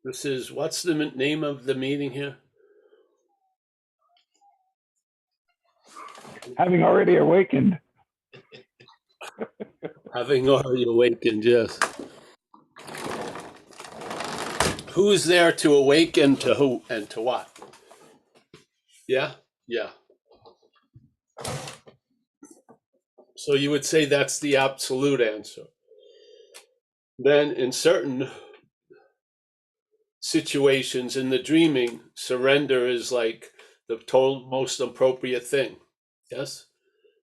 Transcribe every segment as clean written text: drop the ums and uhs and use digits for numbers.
This is, what's the name of the meeting here? Having already awakened. Having already awakened, yes. Who's there to awaken to who and to what? Yeah, yeah. So you would say that's the absolute answer. Then in certain situations in the dreaming, surrender is like the total most appropriate thing. Yes?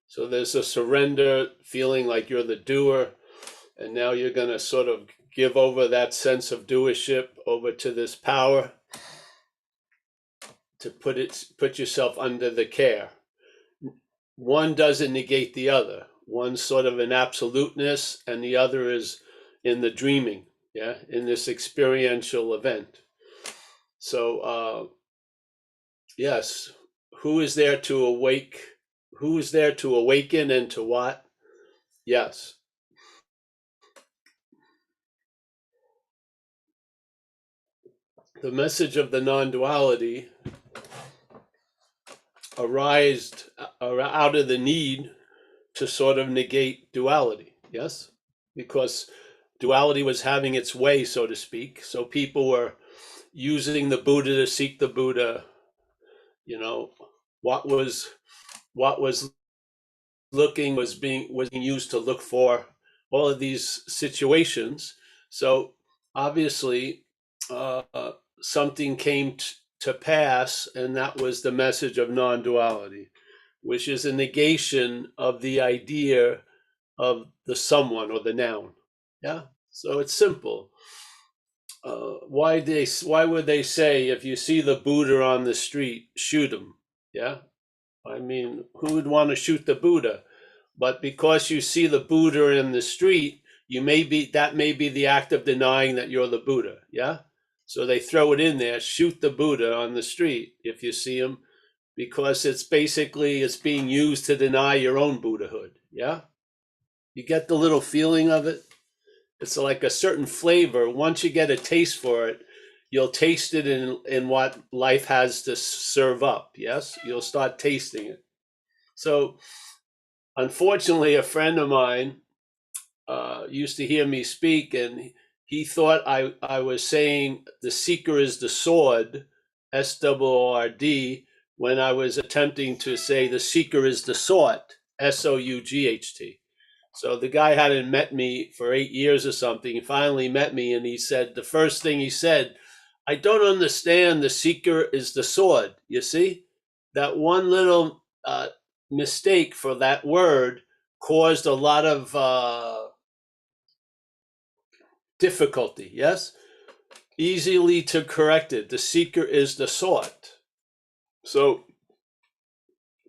So there's a surrender feeling like you're the doer, and now you're going to sort of give over that sense of doership over to this power to put yourself under the care. One doesn't negate the other. One's sort of an absoluteness, and the other is in the dreaming, yeah, in this experiential event. So, yes, who is there to awake? Who is there to awaken and to what? Yes. The message of the non-duality arised out of the need to sort of negate duality, yes? Because duality was having its way, so to speak. So people were using the Buddha to seek the Buddha. You know, what was looking was being used to look for all of these situations. So obviously, something came to pass, and that was the message of non-duality, which is a negation of the idea of the someone or the noun. Yeah, so it's simple. Why would they say if you see the Buddha on the street, shoot him? Yeah, I mean, who would want to shoot the Buddha? But because you see the Buddha in the street, that may be the act of denying that you're the Buddha. Yeah, so they throw it in there: shoot the Buddha on the street if you see him, because it's being used to deny your own Buddhahood. Yeah, you get the little feeling of it. It's like a certain flavor. Once you get a taste for it, you'll taste it in what life has to serve up. Yes, you'll start tasting it. So, unfortunately, a friend of mine used to hear me speak, and he thought I was saying the seeker is the sword, SWORD, when I was attempting to say the seeker is the sought, SOUGHT. So the guy hadn't met me for 8 years or something. He finally met me, and he said, the first thing he said, I don't understand, the seeker is the sword. You see, that one little mistake for that word caused a lot of difficulty. Yes, easily to correct it. The seeker is the sought. So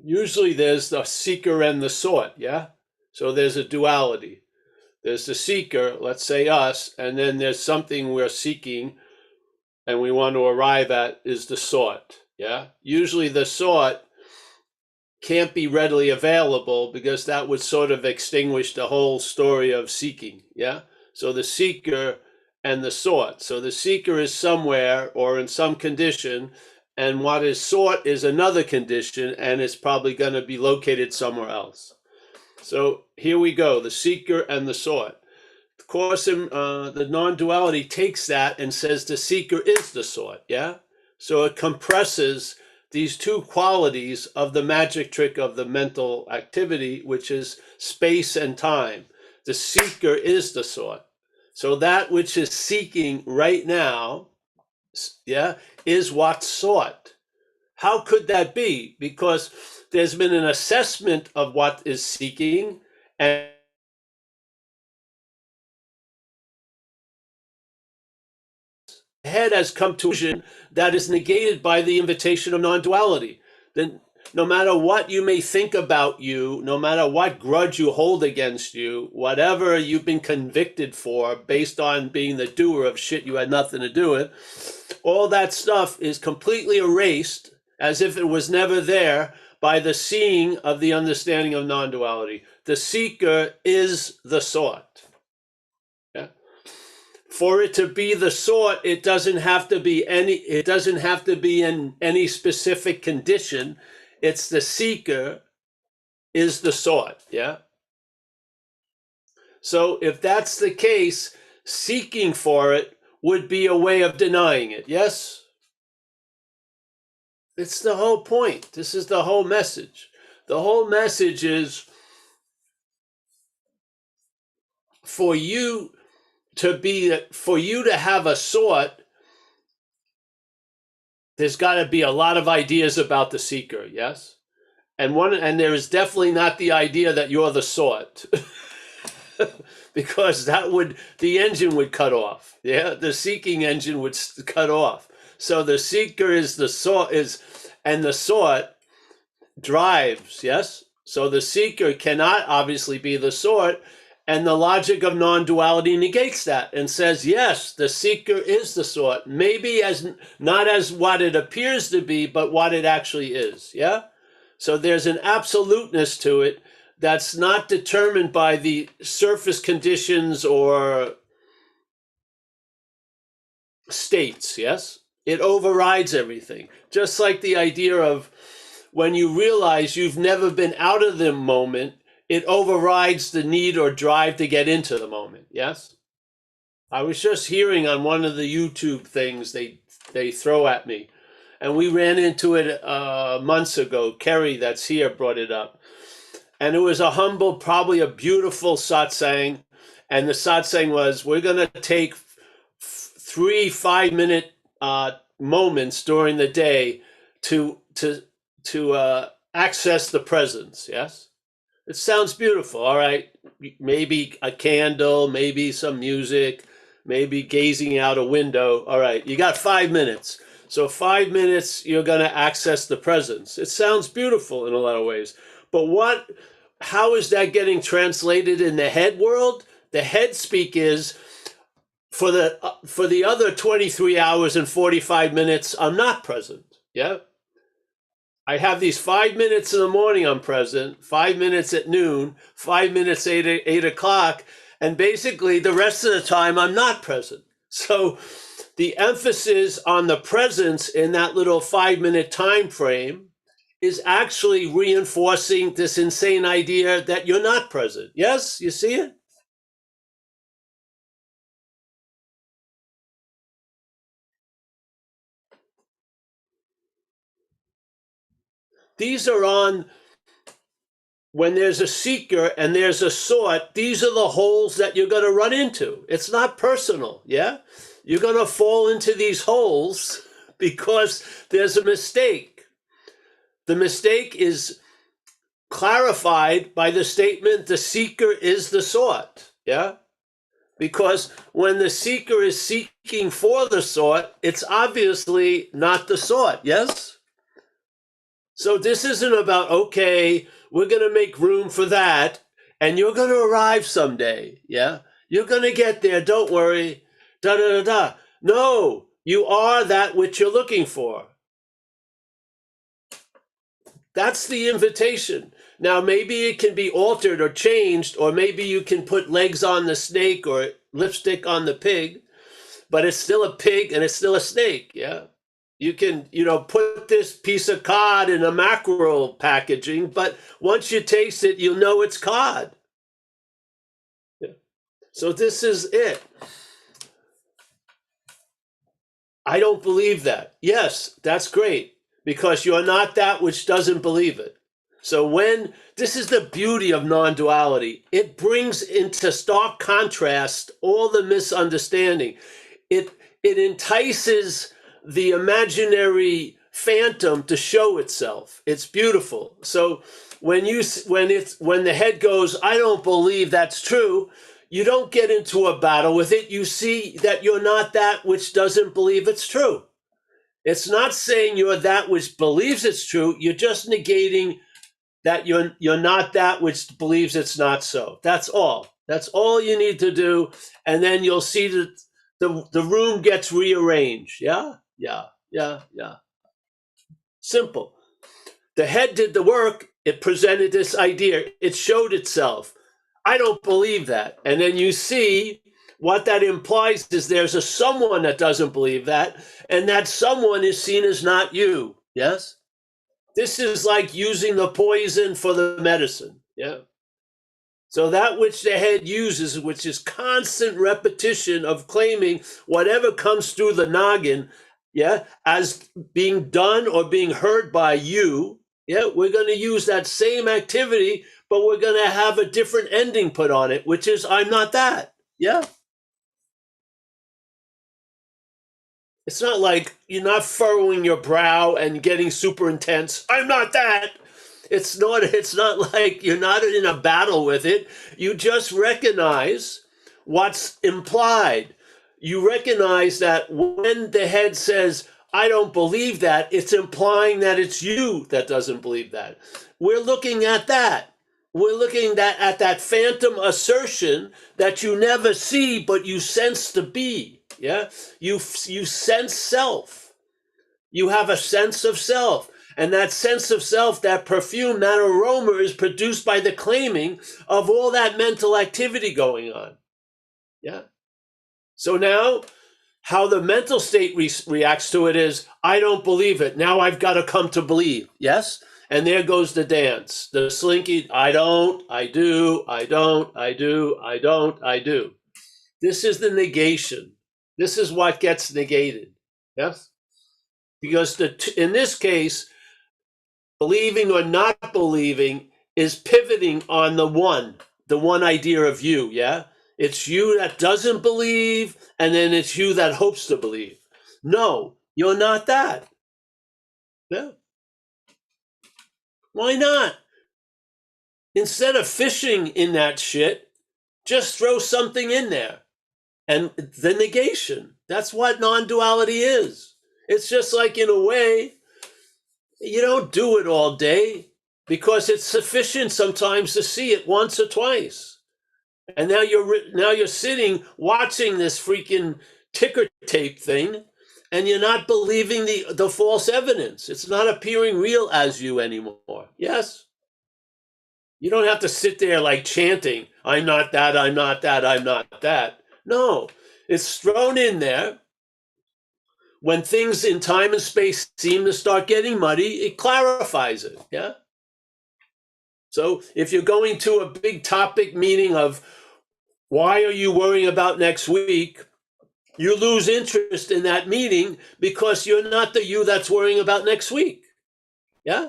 usually there's the seeker and the sought. Yeah, so there's a duality. There's the seeker, let's say us, and then there's something we're seeking and we want to arrive at is the sought. Yeah, usually the sought can't be readily available because that would sort of extinguish the whole story of seeking. Yeah, so the seeker and the sought. So the seeker is somewhere or in some condition, and what is sought is another condition, and it's probably going to be located somewhere else. So here we go, the seeker and the sought. Of course, the non-duality takes that and says the seeker is the sought. Yeah, so it compresses these two qualities of the magic trick of the mental activity, which is space and time. The seeker is the sought. So that which is seeking right now, yeah, is what's sought. How could that be? Because there's been an assessment of what is seeking, and head has come to a vision that is negated by the invitation of non-duality. Then no matter what you may think about you, no matter what grudge you hold against you, whatever you've been convicted for based on being the doer of shit you had nothing to do with, all that stuff is completely erased as if it was never there by the seeing of the understanding of non-duality. The seeker is the sought. Yeah? for it to be the sort, it doesn't have to be in any specific condition. It's the seeker is the sort, yeah? So if that's the case, seeking for it would be a way of denying it, yes? It's the whole point. This is the whole message. The whole message is for you to have a sort, there's got to be a lot of ideas about the seeker, yes? And there is definitely not the idea that you're the sort. Because the engine would cut off. Yeah, the seeking engine would cut off. So the seeker is the sort and the sort drives. Yes. So the seeker cannot obviously be the sort, and the logic of non-duality negates that and says, yes, the seeker is the sort. Maybe not as what it appears to be, but what it actually is. Yeah. So there's an absoluteness to it that's not determined by the surface conditions or states, yes? It overrides everything. Just like the idea of when you realize you've never been out of the moment, it overrides the need or drive to get into the moment, yes? I was just hearing on one of the YouTube things they throw at me, and we ran into it months ago. Kerry, that's here, brought it up. And it was a humble, probably a beautiful satsang. And the satsang was, we're going to take 3 5-minute moments during the day to access the presence. Yes? It sounds beautiful. All right. Maybe a candle, maybe some music, maybe gazing out a window. All right. You got 5 minutes. So 5 minutes, you're going to access the presence. It sounds beautiful in a lot of ways. But how is that getting translated in the head world? The head speak is, for the other 23 hours and 45 minutes, I'm not present. Yeah. I have these 5 minutes in the morning I'm present, 5 minutes at noon, 5 minutes 8 o'clock, and basically the rest of the time I'm not present. So the emphasis on the presence in that little 5-minute time frame is actually reinforcing this insane idea that you're not present. Yes, you see it? These are on, when there's a seeker and there's a sort, these are the holes that you're going to run into. It's not personal, yeah? You're going to fall into these holes because there's a mistake. The mistake is clarified by the statement, the seeker is the sort, yeah? Because when the seeker is seeking for the sort, it's obviously not the sort, yes? So this isn't about, okay, we're going to make room for that, and you're going to arrive someday, yeah? You're going to get there, don't worry, da-da-da-da. No, you are that which you're looking for. That's the invitation. Now, maybe it can be altered or changed, or maybe you can put legs on the snake or lipstick on the pig, but it's still a pig and it's still a snake, yeah? You can, put this piece of cod in a mackerel packaging, but once you taste it, you'll know it's cod. Yeah. So this is it. I don't believe that. Yes, that's great, because you're not that which doesn't believe it. So this is the beauty of non-duality. It brings into stark contrast all the misunderstanding. It entices the imaginary phantom to show itself. It's beautiful. So when the head goes, I don't believe that's true, you don't get into a battle with it. You see that you're not that which doesn't believe it's true. It's not saying you're that which believes it's true. You're just negating that you're not that which believes it's not so. That's all. That's all you need to do. And then you'll see that the room gets rearranged. Yeah. Simple. The head did the work. It presented this idea. It showed itself. I don't believe that. And then you see what that implies is there's a someone that doesn't believe that, and that someone is seen as not you. Yes? This is like using the poison for the medicine. Yeah? So that which the head uses, which is constant repetition of claiming whatever comes through the noggin, yeah, as being done or being heard by you, yeah, we're going to use that same activity, but we're going to have a different ending put on it, which is, I'm not that. Yeah. It's not like you're not furrowing your brow and getting super intense. I'm not that. It's not like you're not in a battle with it. You just recognize what's implied. You recognize that when the head says, I don't believe that, it's implying that it's you that doesn't believe that. We're looking at that. We're looking at that phantom assertion that you never see, but you sense to be. Yeah? You sense self. You have a sense of self. And that sense of self, that perfume, that aroma is produced by the claiming of all that mental activity going on. Yeah. So now, how the mental state reacts to it is, I don't believe it. Now I've got to come to believe. Yes? And there goes the dance. The slinky, I don't, I do, I don't, I do, I don't, I do. This is the negation. This is what gets negated. Yes? Because in this case, believing or not believing is pivoting on the one idea of you, yeah? It's you that doesn't believe, and then it's you that hopes to believe. No, you're not that. Yeah. Why not? Instead of fishing in that shit, just throw something in there. And the negation. That's what non-duality is. It's just like, in a way, you don't do it all day because it's sufficient sometimes to see it once or twice. And now you're sitting watching this freaking ticker tape thing, and you're not believing the false evidence. It's not appearing real as you anymore. Yes? You don't have to sit there like chanting, I'm not that, I'm not that, I'm not that. No, it's thrown in there. When things in time and space seem to start getting muddy, it clarifies it. Yeah? So if you're going to a big topic meeting of why are you worrying about next week, you lose interest in that meeting because you're not the you that's worrying about next week. Yeah?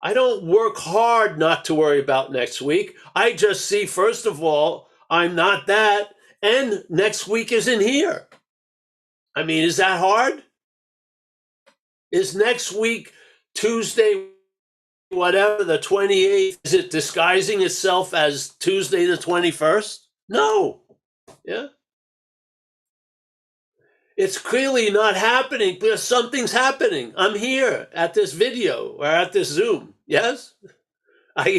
I don't work hard not to worry about next week. I just see, first of all, I'm not that, and next week isn't here. I mean, is that hard? Is next week, Tuesday, whatever, the 28th, is it disguising itself as Tuesday the 21st? No. Yeah. It's clearly not happening because something's happening. I'm here at this video or at this Zoom. Yes? I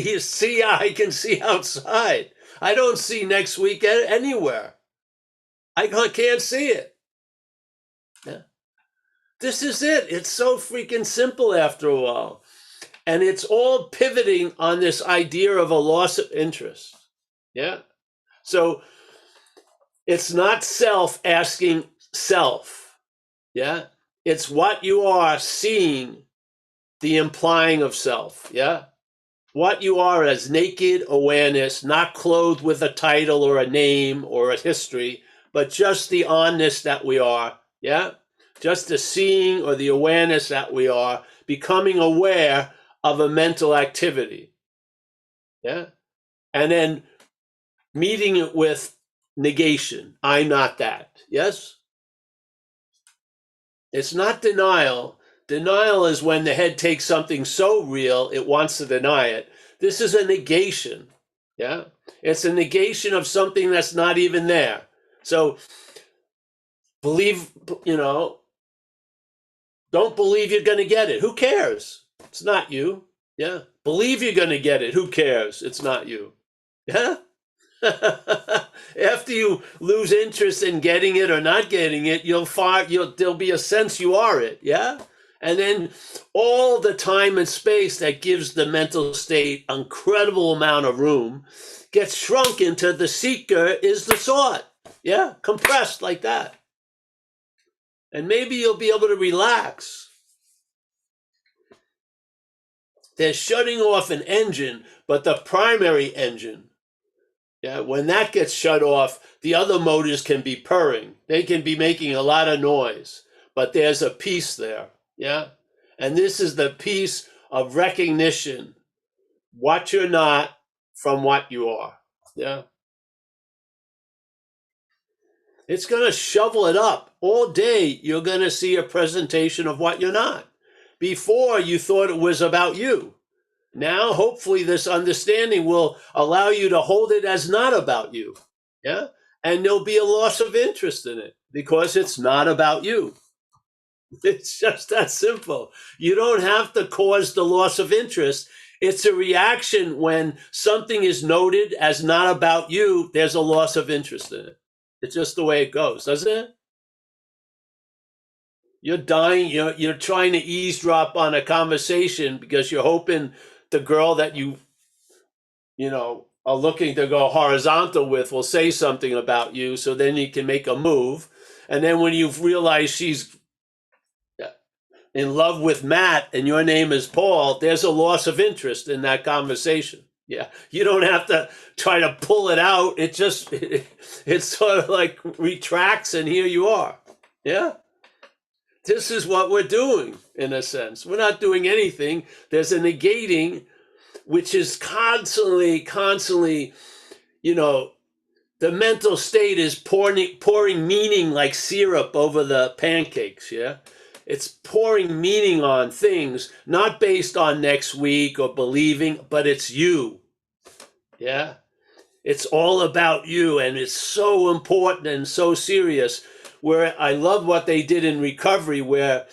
can see outside. I don't see next week anywhere. I can't see it. Yeah. This is it. It's so freaking simple after a while. And it's all pivoting on this idea of a loss of interest. Yeah. So it's not self asking self. Yeah. It's what you are seeing, the implying of self. Yeah. What you are as naked awareness, not clothed with a title or a name or a history, but just the onness that we are. Yeah. Just the seeing or the awareness that we are, becoming aware of a mental activity. Yeah. And then meeting it with negation. I'm not that. Yes? It's not denial. Denial is when the head takes something so real, it wants to deny it. This is a negation. Yeah? It's a negation of something that's not even there. So, believe, don't believe you're going to get it. Who cares? It's not you. Yeah? Believe you're going to get it. Who cares? It's not you. Yeah? After you lose interest in getting it or not getting it, there'll be a sense you are it, yeah? And then all the time and space that gives the mental state incredible amount of room gets shrunk into the seeker is the sought. Yeah, compressed like that. And maybe you'll be able to relax. They're shutting off an engine, but the primary engine, yeah, when that gets shut off, the other motors can be purring. They can be making a lot of noise, but there's a peace there, yeah? And this is the peace of recognition, what you're not from what you are, yeah? It's going to shovel it up. All day, you're going to see a presentation of what you're not. Before, you thought it was about you. Now, hopefully, this understanding will allow you to hold it as not about you. Yeah. And there'll be a loss of interest in it because it's not about you. It's just that simple. You don't have to cause the loss of interest. It's a reaction when something is noted as not about you, there's a loss of interest in it. It's just the way it goes, doesn't it? You're dying, you're trying to eavesdrop on a conversation because you're hoping the girl that you know, are looking to go horizontal with will say something about you, so then you can make a move. And then when you've realized she's in love with Matt and your name is Paul, there's a loss of interest in that conversation. Yeah, you don't have to try to pull it out. It just, it sort of like retracts and here you are. Yeah. This is what we're doing in a sense. We're not doing anything. There's a negating, which is constantly, you know, the mental state is pouring meaning like syrup over the pancakes, yeah? It's pouring meaning on things, not based on next week or believing, but it's you, yeah? It's all about you, and it's so important and so serious. Where I love what they did in recovery, where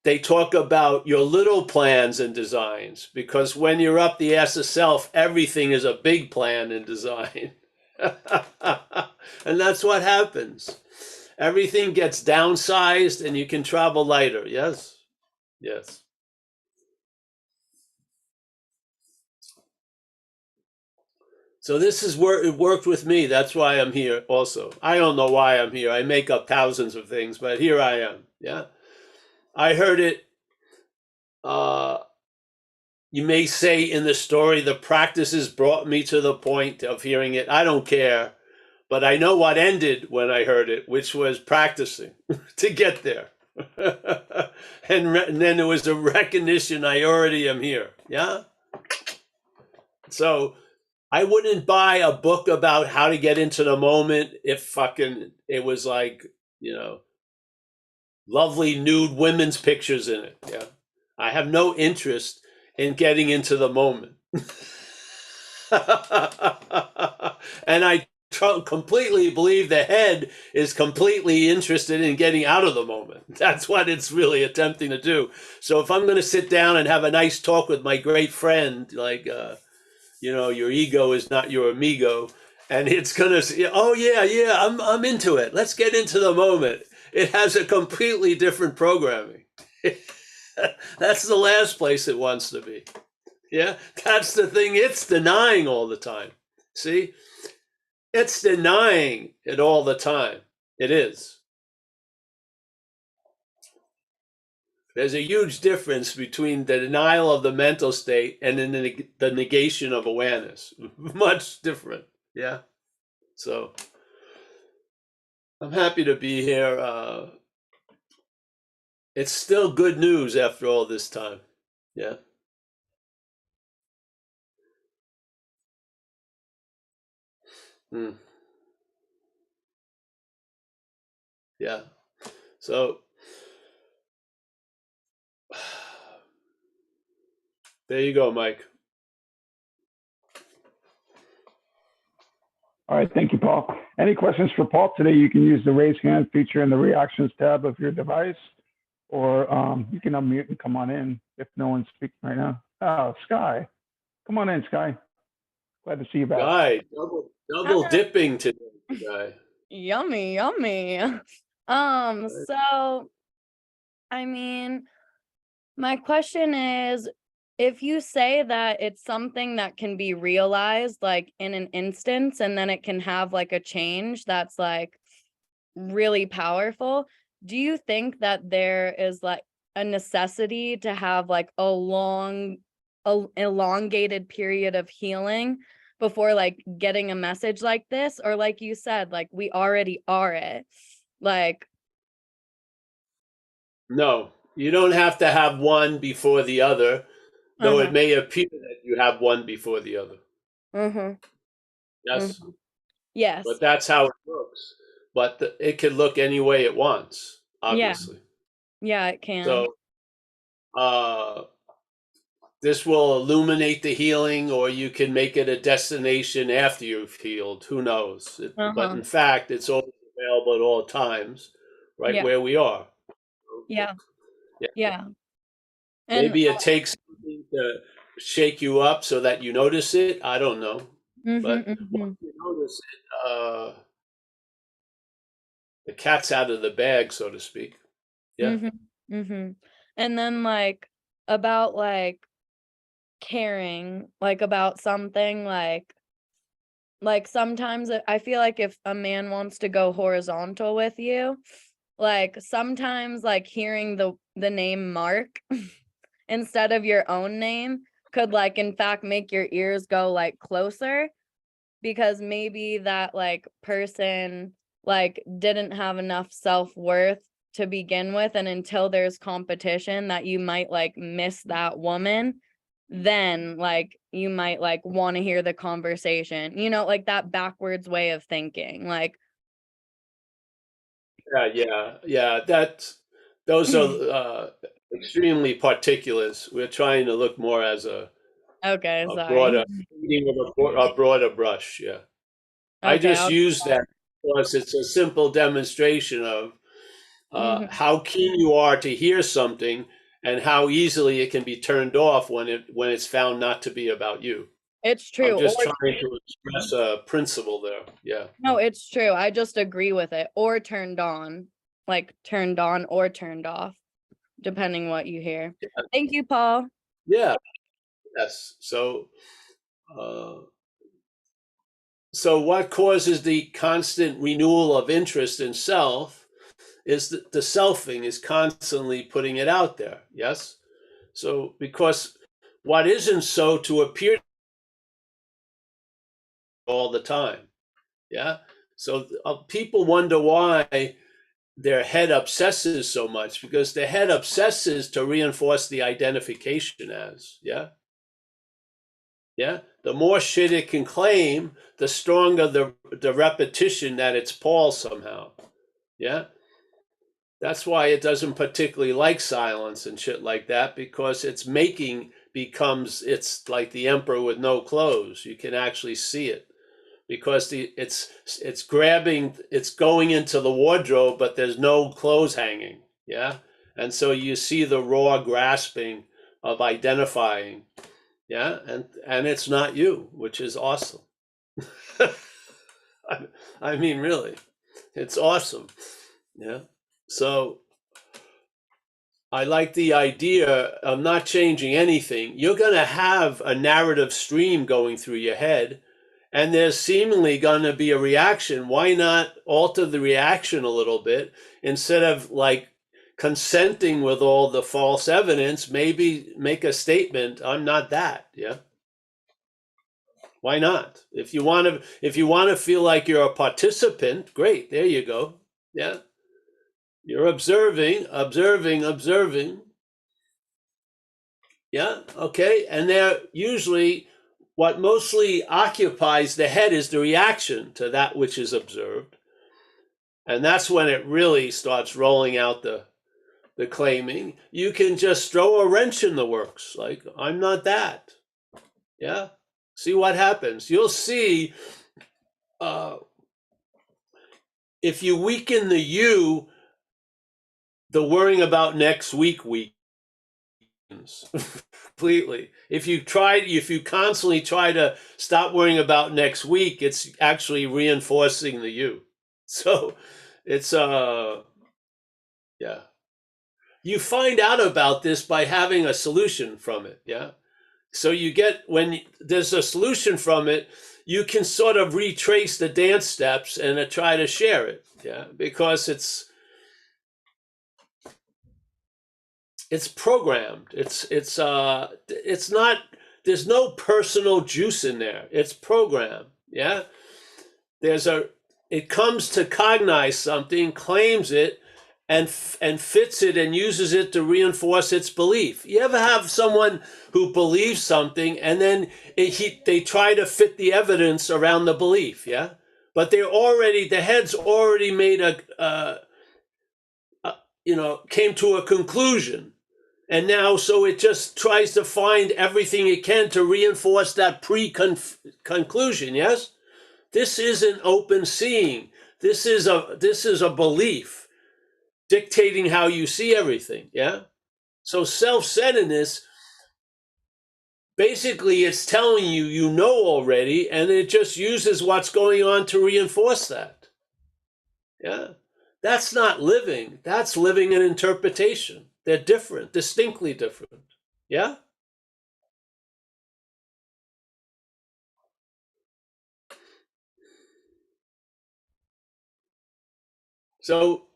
they talk about your little plans and designs, because when you're up the ass of self, everything is a big plan and design. And that's what happens. Everything gets downsized and you can travel lighter. Yes? Yes. So this is where it worked with me. That's why I'm here also. I don't know why I'm here. I make up thousands of things, but here I am. Yeah. I heard it. You may say in the story, the practices brought me to the point of hearing it. I don't care. But I know what ended when I heard it, which was practicing to get there. And then there was a recognition I already am here. Yeah. So I wouldn't buy a book about how to get into the moment if fucking it was like, you know, lovely nude women's pictures in it. Yeah. I have no interest in getting into the moment. And I completely believe the head is completely interested in getting out of the moment. That's what it's really attempting to do. So if I'm going to sit down and have a nice talk with my great friend, like, you know, your ego is not your amigo, and it's going to say, oh yeah, I'm into it. Let's get into the moment. It has a completely different programming. That's the last place it wants to be. Yeah, that's the thing it's denying all the time. See? It's denying it all the time. It is. There's a huge difference between the denial of the mental state and then the negation of awareness. Much different. Yeah. So I'm happy to be here. It's still good news after all this time. Yeah. Mm. Yeah. So there you go, Mike. All right, thank you, Paul. Any questions for Paul today? You can use the raise hand feature in the reactions tab of your device, or you can unmute and come on in if no one's speaking right now. Oh, Sky. Come on in, Sky. Glad to see you back. Guy, double dipping today, guy. Yummy, yummy. So I mean, my question is, if you say that it's something that can be realized like in an instance and then it can have like a change that's like really powerful. Do you think that there is like a necessity to have like a elongated period of healing before like getting a message like this? Or like you said, like we already are it. Like, No, you don't have to have one before the other, though uh-huh. it may appear that you have one before the other. Mm-hmm. Yes, Mm-hmm. Yes. but that's how it looks. But it can look any way it wants, Yeah. obviously. Yeah, it can. So uh, this will illuminate the healing, or you can make it a destination after you've healed. Who knows? But Uh-huh. in fact, it's always available at all times, right Yeah. where we are. Yeah. Yeah. Yeah. And Maybe it takes something to shake you up so that you notice it. I don't know. mm-hmm, But mm-hmm, once you notice it, the cat's out of the bag, so to speak. Yeah. mm-hmm, mm-hmm. And then like about like caring like about something like sometimes I feel like if a man wants to go horizontal with you, like sometimes like hearing the name Mark instead of your own name could like in fact make your ears go like closer, because maybe that like person like didn't have enough self-worth to begin with, and until there's competition that you might like miss that woman, then like you might like want to hear the conversation, like that backwards way of thinking, like Yeah. Those are extremely particulars. We're trying to look more as okay, a sorry. broader, reading with a broader brush. Yeah. I Okay, just use that because it's a simple demonstration of mhm. how keen you are to hear something and how easily it can be turned off when it's found not to be about you. It's I'm true, or just trying to express a principle there. Yeah. no, it's true, I just agree with it, or turned on, like turned on or turned off, depending what you hear. Thank you, Paul. Yeah. Yes. Uh, so what causes the constant renewal of interest in self is that the selfing is constantly putting it out there. Yes. So because what isn't so to appear all the time. Yeah. So people wonder why their head obsesses so much, because the head obsesses to reinforce the identification as. Yeah. Yeah. The more shit it can claim, the stronger the repetition that it's Paul somehow. Yeah. That's why it doesn't particularly like silence and shit like that, because its making it's like the emperor with no clothes. You can actually see it because it's grabbing, it's going into the wardrobe, but there's no clothes hanging. Yeah. And so you see the raw grasping of identifying. Yeah. And it's not you, which is awesome. I mean, really, it's awesome. Yeah. So I like the idea of not changing anything. You're going to have a narrative stream going through your head, and there's seemingly going to be a reaction. Why not alter the reaction a little bit instead of like consenting with all the false evidence? Maybe make a statement, I'm not that. Yeah. Why not? If you want to feel like you're a participant, great. There you go. Yeah. You're observing. Yeah, okay. And they're usually what mostly occupies the head is the reaction to that which is observed. And that's when it really starts rolling out the claiming. You can just throw a wrench in the works, like, I'm not that. Yeah. See what happens. You'll see if you weaken the you, the worrying about next week weakens. Completely. If you constantly try to stop worrying about next week, it's actually reinforcing the you. So it's yeah. You find out about this by having a solution from it, yeah. So you get, when there's a solution from it, you can sort of retrace the dance steps and try to share it, yeah, because it's programmed. It's not. There's no personal juice in there. It's programmed, yeah. It comes to cognize something, claims it, and fits it and uses it to reinforce its belief. You ever have someone who believes something and then they try to fit the evidence around the belief, yeah? But the head's already made came to a conclusion. And now, so it just tries to find everything it can to reinforce that conclusion, yes? This isn't open seeing. This is a belief dictating how you see everything, yeah? So self-centeredness, basically it's telling you you know already, and it just uses what's going on to reinforce that, yeah? That's not living. That's living an interpretation. They're different, distinctly different, yeah? So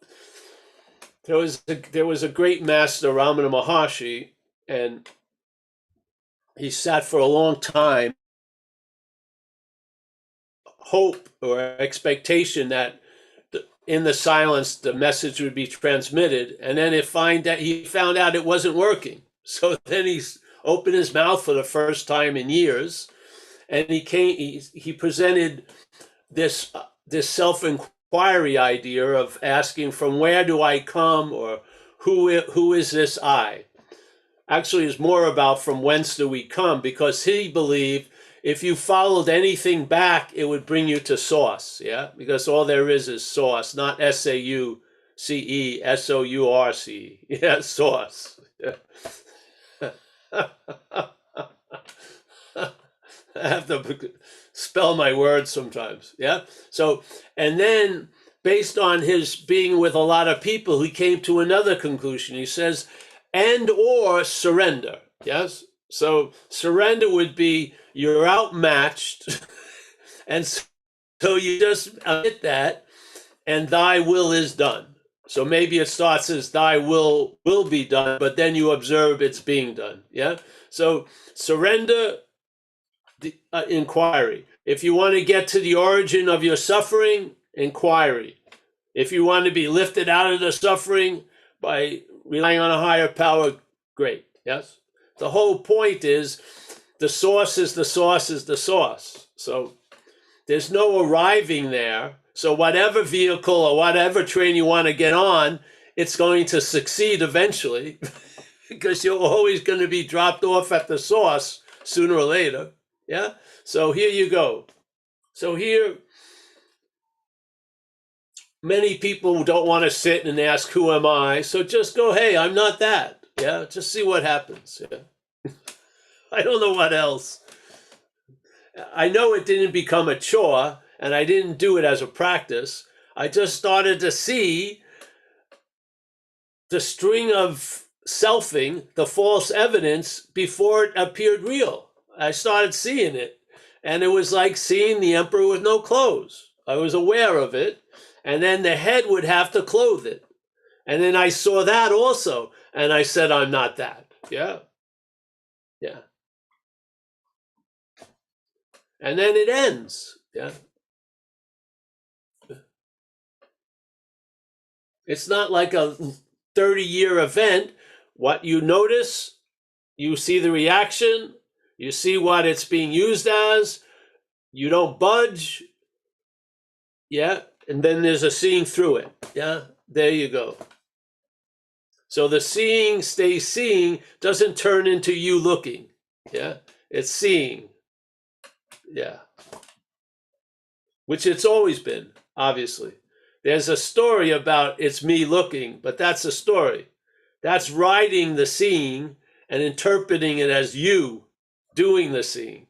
there was a great master, Ramana Maharshi, and he sat for a long time, hope or expectation that in the silence the message would be transmitted, and then he found out it wasn't working. So then he opened his mouth for the first time in years, and he presented this self-inquiry idea of asking, from where do I come, or who is this I? Actually, it's more about from whence do we come, because he believed if you followed anything back, it would bring you to source, yeah? Because all there is source, not S-A-U-C-E, S-O-U-R-C-E. Yeah, source. Yeah. I have to spell my words sometimes, yeah? So, and then based on his being with a lot of people, he came to another conclusion. He says, and or surrender, yes? So surrender would be you're outmatched, and so you just admit that, and thy will is done. So maybe it starts as thy will be done, but then you observe it's being done, yeah? So surrender, inquiry. If you want to get to the origin of your suffering, inquiry. If you want to be lifted out of the suffering by relying on a higher power, great, yes? The whole point is the source is the source is the source. So there's no arriving there. So whatever vehicle or whatever train you want to get on, it's going to succeed eventually because you're always going to be dropped off at the source sooner or later. Yeah? So here you go. So here, many people don't want to sit and ask, who am I? So just go, hey, I'm not that. Yeah? Just see what happens. Yeah? I don't know what else. I know it didn't become a chore, and I didn't do it as a practice. I just started to see the string of selfing, the false evidence, before it appeared real. I started seeing it, and it was like seeing the emperor with no clothes. I was aware of it, and then the head would have to clothe it. And then I saw that also, and I said, I'm not that. Yeah. Yeah. And then it ends. Yeah. It's not like a 30-year event. What you notice, you see the reaction, you see what it's being used as, you don't budge, yeah, and then there's a seeing through it, yeah, there you go. So the seeing stays seeing, doesn't turn into you looking, yeah, it's seeing, yeah, which it's always been, obviously. There's a story about it's me looking, but that's a story. That's riding the seeing and interpreting it as you doing the seeing,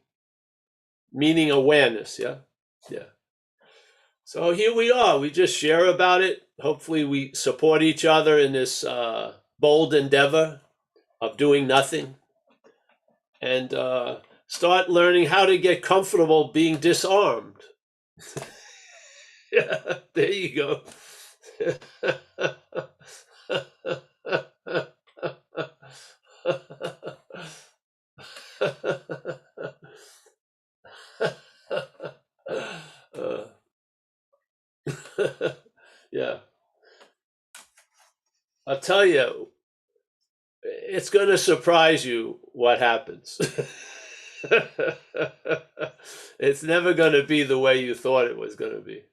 meaning awareness, yeah? Yeah. So here we are. We just share about it. Hopefully we support each other in this bold endeavor of doing nothing. And start learning how to get comfortable being disarmed. Yeah, there you go. Uh, yeah, I'll tell you, it's going to surprise you what happens. It's never going to be the way you thought it was going to be.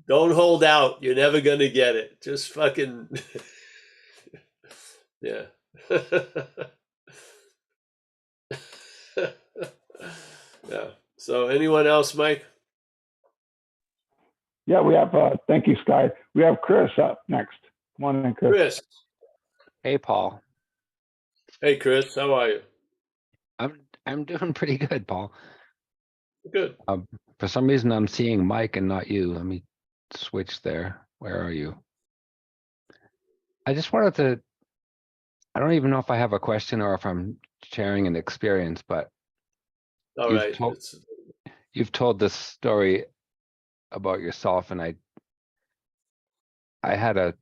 Don't hold out. You're never going to get it. Just fucking, yeah. Yeah. So anyone else, Mike? Yeah, we have, thank you, Sky. We have Chris up next. Come on in, Chris. Chris. Hey, Paul. Hey, Chris. How are you? I'm doing pretty good, Paul. Good. For some reason, I'm seeing Mike and not you. Let me switch there. Where are you? I just wanted to. I don't even know if I have a question or if I'm sharing an experience, but All you've right. told you've told this story about yourself, and I had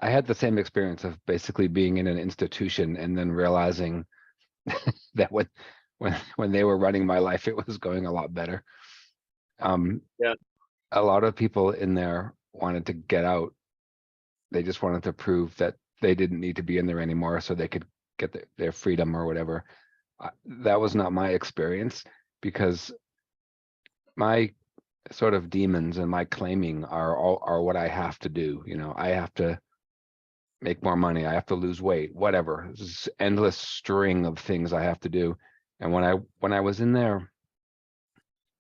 I had the same experience of basically being in an institution and then realizing that when they were running my life, it was going a lot better. Yeah. A lot of people in there wanted to get out. They just wanted to prove that they didn't need to be in there anymore so they could get their freedom or whatever. That was not my experience, because my sort of demons and my claiming are what I have to do. You know, I have to make more money. I have to lose weight, whatever. This endless string of things I have to do. And when I was in there,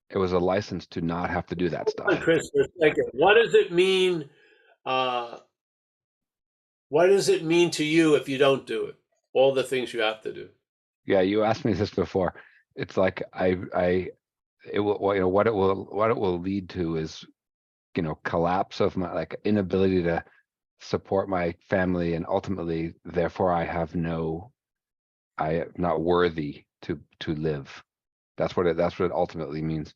it was a license to not have to do that Hold on, stuff. Chris, for a second. What does it mean? What does it mean to you if you don't do it? All the things you have to do. Yeah, you asked me this before. It's like it will, well, you know, what it will lead to is, you know, collapse of my, like, inability to support my family, and ultimately, therefore, I am not worthy to live. That's what it ultimately means.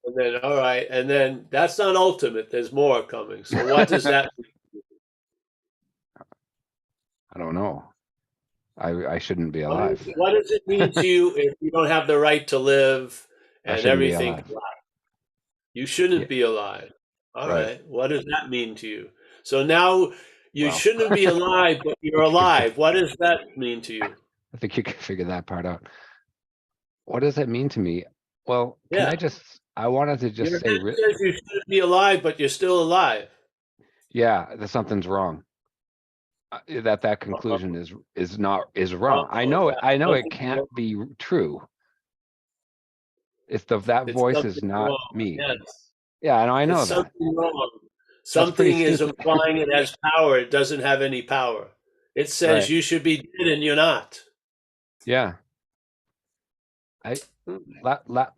And then, all right. And then that's not ultimate. There's more coming. So what does that mean? I don't know. I shouldn't be alive. What does it mean to you if you don't have the right to live I and shouldn't be everything? alive. You shouldn't Yeah, be alive. All right. right. What does that mean to you? So now you Well, shouldn't be alive, but you're alive. What does that mean to you? I think you can figure that part out. What does that mean to me? Well, Yeah. I wanted to Your just head say, says you shouldn't be alive, but you're still alive. yeah, that something's wrong. That Uh-oh. conclusion is wrong. Uh-oh. I know it Something's can't wrong. be true. If that It's voice is something not wrong. me. Yes. Yeah, and I It's know that. something wrong. That's pretty Something is stupid. implying it has power. It doesn't have any power. It says Right. you should be dead and you're not. Yeah.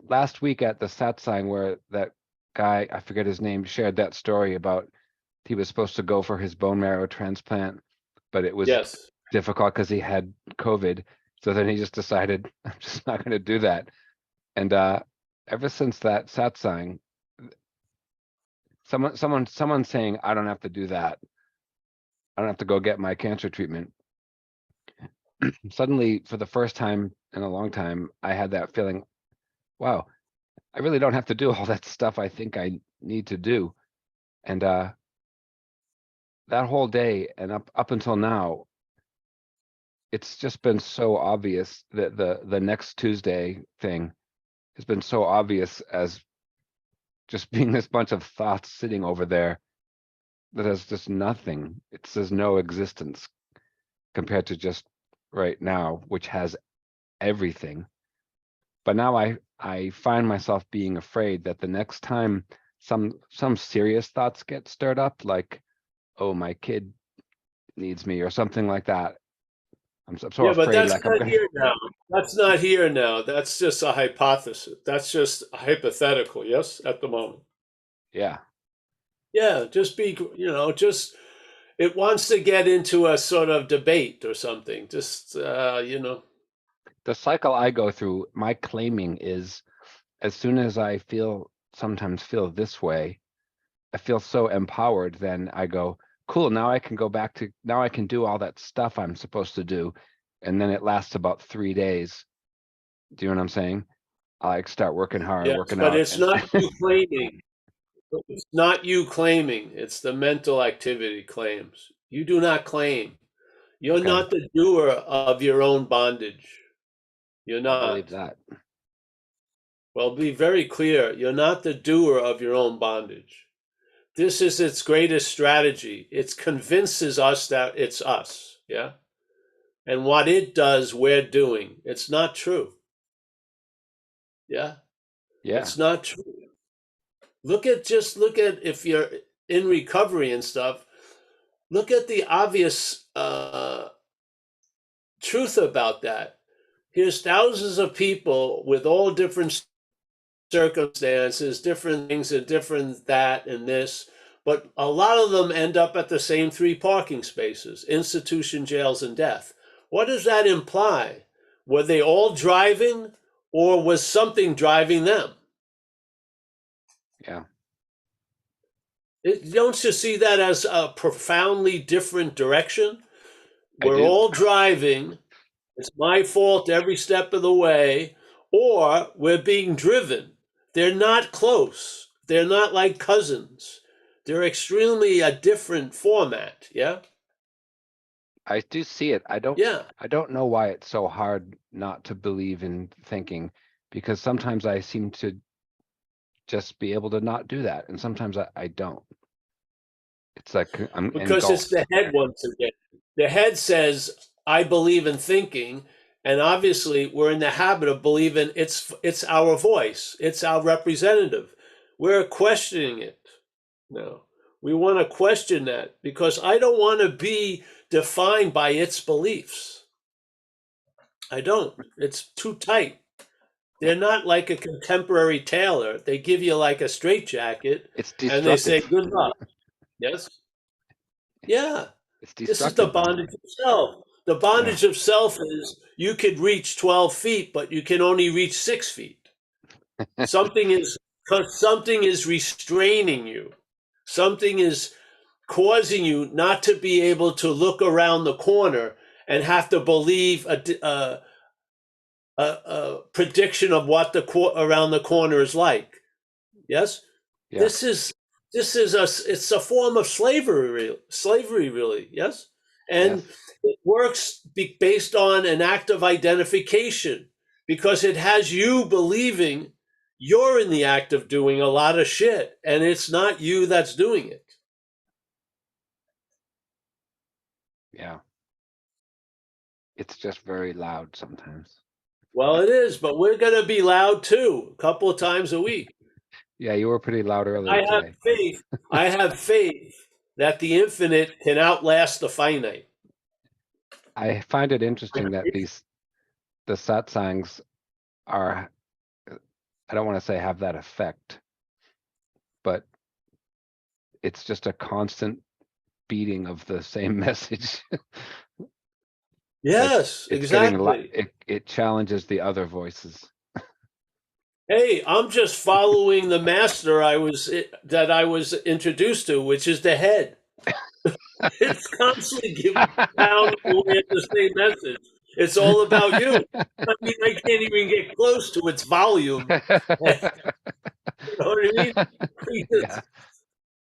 Last week at the satsang, where that guy, I forget his name, shared that story about he was supposed to go for his bone marrow transplant, but it was Yes. difficult because he had COVID. So then he just decided, I'm just not going to do that. And ever since that satsang, someone saying, I don't have to do that. I don't have to go get my cancer treatment. Suddenly, for the first time in a long time, I had that feeling, wow, I really don't have to do all that stuff I think I need to do. And that whole day and up until now, it's just been so obvious that the next Tuesday thing has been so obvious as just being this bunch of thoughts sitting over there that has just nothing. It says no existence compared to just right now, which has everything. But now I find myself being afraid that the next time some serious thoughts get stirred up, like, oh, my kid needs me or something like that, I'm so Yeah, but afraid, that's like I'm not gonna, here now. That's not here now. That's just a hypothesis. That's just hypothetical, yes, at the moment. yeah. Yeah, just be, just it wants to get into a sort of debate or something. Just The cycle I go through, my claiming is as soon as I sometimes feel this way, I feel so empowered, then I go, cool, now I can go back to, now I can do all that stuff I'm supposed to do. And then it lasts about 3 days. Do you know what I'm saying? I like start working hard, yes, working but out. it's not you claiming. It's not you claiming. It's the mental activity claims. You do not claim. You're Okay, not the doer of your own bondage. You're I believe not. that. Well, be very clear. You're not the doer of your own bondage. This is its greatest strategy. It convinces us that it's us. Yeah. And what it does, we're doing. It's not true. Yeah. Yeah, It's not true. Look at if you're in recovery and stuff, look at the obvious truth about that. Here's thousands of people with all different circumstances, different things, and different that and this, but a lot of them end up at the same 3 parking spaces: institution, jails, and death. What does that imply? Were they all driving, or was something driving them? yeah, Don't you see that as a profoundly different direction? I We're do. all driving. It's my fault every step of the way, or we're being driven. They're not close. They're not like cousins. They're extremely a different format. Yeah. I do see it. Yeah. I don't know why it's so hard not to believe in thinking, because sometimes I seem to just be able to not do that. And sometimes I don't. It's like I'm Because it's the engulfed. head once again. The head says, I believe in thinking. And obviously, we're in the habit of believing it's our voice, it's our representative. We're questioning it. No, we want to question that because I don't want to be defined by its beliefs. I don't. It's too tight. They're not like a contemporary tailor. They give you like a straitjacket It's and they say, destructive. good luck. Yes? Yeah. It's This is the destructive then. bondage of self. The Yeah. bondage of self is you could reach 12 feet, but you can only reach 6 feet. Something is because something is restraining you. Something is causing you not to be able to look around the corner and have to believe a prediction of what around the corner is like. Yes, Yeah. this is it's a form of slavery really. Yes, Yes. and it works based on an act of identification because it has you believing you're in the act of doing a lot of shit and it's not you that's doing it. Yeah. It's just very loud sometimes. Well, it is, but we're going to be loud too, a couple of times a week. Yeah, you were pretty loud earlier I have today. faith. I have faith that the infinite can outlast the finite. I find it interesting that the satsangs are, I don't want to say have that effect, but it's just a constant beating of the same message. Like Yes, it's getting exactly. it challenges the other voices. Hey, I'm just following the master that I was introduced to, which is the head. It's constantly pounding away at the same message. It's all about you. I mean, I can't even get close to its volume. You know what I mean? Yeah,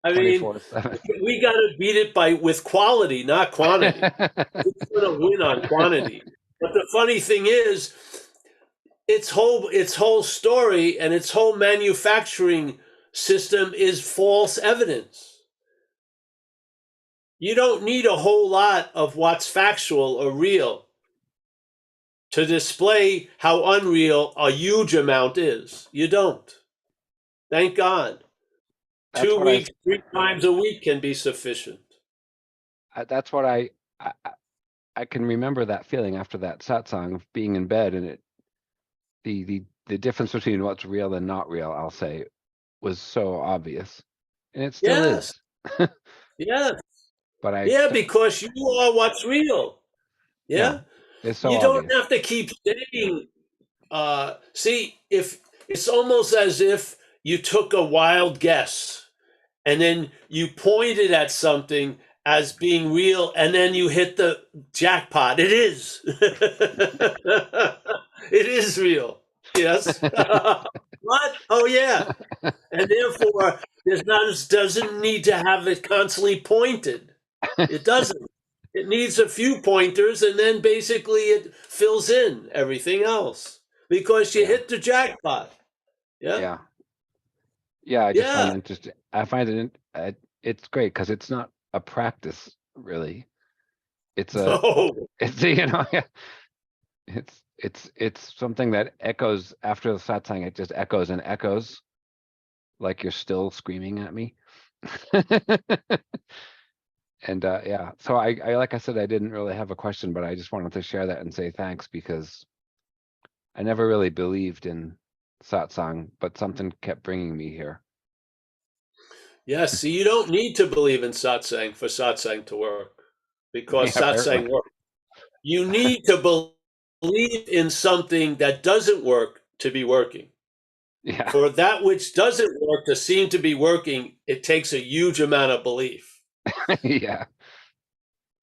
I mean, 24/7. we got to beat it with quality, not quantity. It's going to win on quantity. But the funny thing is, its whole story and its whole manufacturing system is false evidence. You don't need a whole lot of what's factual or real to display how unreal a huge amount is. You don't. Thank God. That's 2 what weeks, 3 times a week can be sufficient. that's what I can remember that feeling after that satsang of being in bed, and the difference between what's real and not real, I'll say, was so obvious. And it still Yes. is. Yes. But Yeah, because you are what's real. yeah, Yeah. it's so You don't obvious. have to keep saying, see, if it's almost as if you took a wild guess and then you pointed at something as being real and then you hit the jackpot. It is. It is real. Yes. What? Oh, yeah. And therefore, doesn't need to have it constantly pointed. It doesn't. It needs a few pointers, and then basically it fills in everything else because you Yeah. hit the jackpot. Yeah. Yeah. Yeah, I just find Yeah. it interesting. I find it's great because it's not a practice really. It's a No. it's yeah, it's something that echoes after the satsang. It just echoes and echoes like you're still screaming at me. And yeah, so I like I said, I didn't really have a question, but I just wanted to share that and say thanks because I never really believed in satsang, but something kept bringing me here. Yes. See, you don't need to believe in satsang for satsang to work because Yeah, apparently. satsang works. You need to believe in something that doesn't work to be working. Yeah. For that which doesn't work to seem to be working, it takes a huge amount of belief. Yeah.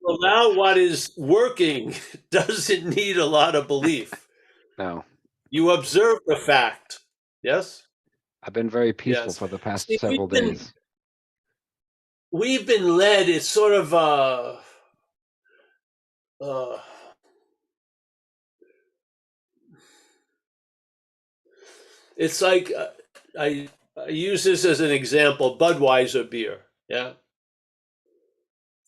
Allow what is working doesn't need a lot of belief. No. You observe the fact. Yes? I've been very peaceful Yes. for the past See, several days. we've been led, it's sort of uh it's like I use this as an example, Budweiser beer. Yeah.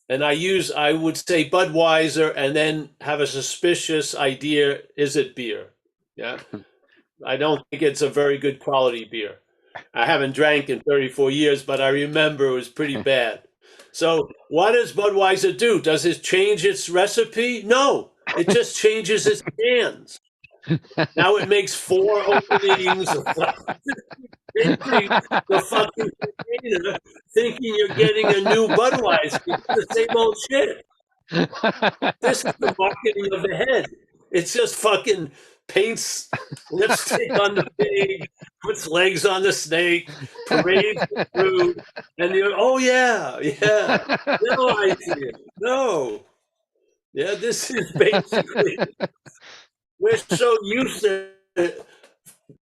And I would say Budweiser and then have a suspicious idea, is it beer? Yeah. I don't think it's a very good quality beer. I haven't drank in 34 years, but I remember it was pretty bad. So what does Budweiser do? Does it change its recipe? No, it just changes its cans. Now it makes 4 openings, emptying the fucking container, thinking you're getting a new Budweiser. It's the same old shit. This is the marketing of the head. It's just fucking paints lipstick on the pig, puts legs on the snake, parades the fruit, and you're, oh yeah, yeah. No idea. No. Yeah, this is basically, we're so used to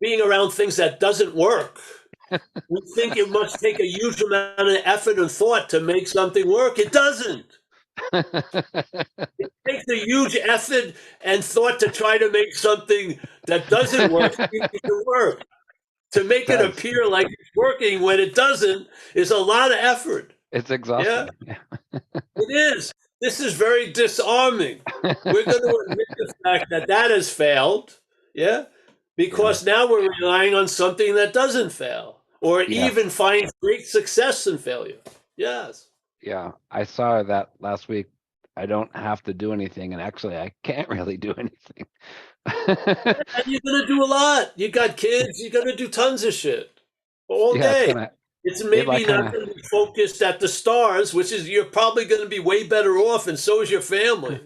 being around things that doesn't work. We think it must take a huge amount of effort and thought to make something work. It doesn't. It takes a huge effort and thought to try to make something that doesn't work to work. To make it Does. appear like it's working when it doesn't is a lot of effort. It's Yeah, exhausting. it is. This is very disarming. We're going to admit the fact that that has failed. Yeah, because now we're relying on something that doesn't fail or Yeah. even finds great success in failure. Yes. Yeah. I saw that last week. I don't have to do anything, and actually I can't really do anything. And you're going to do a lot. You got kids. You're going to do tons of shit all Yeah, day. it's It's maybe like not kinda- going to be focused at the stars, which is you're probably going to be way better off, and so is your family.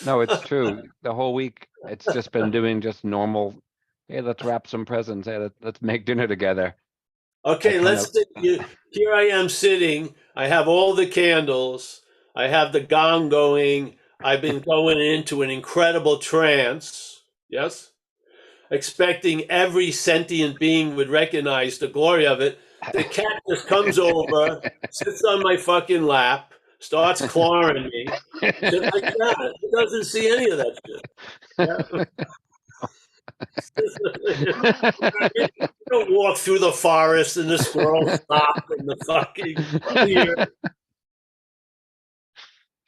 No, it's true. The whole week, it's just been doing just normal, hey, let's wrap some presents. Hey, let's make dinner together. Okay, kinda- let's think. Here I am sitting. I have all the candles. I have the gong going. I've been going into an incredible trance. Yes? Expecting every sentient being would recognize the glory of it. The cat just comes over, sits on my fucking lap, starts clawing me, just like that. He doesn't see any of that shit. Yeah. You don't walk through the forest and the squirrels stop and the fucking deer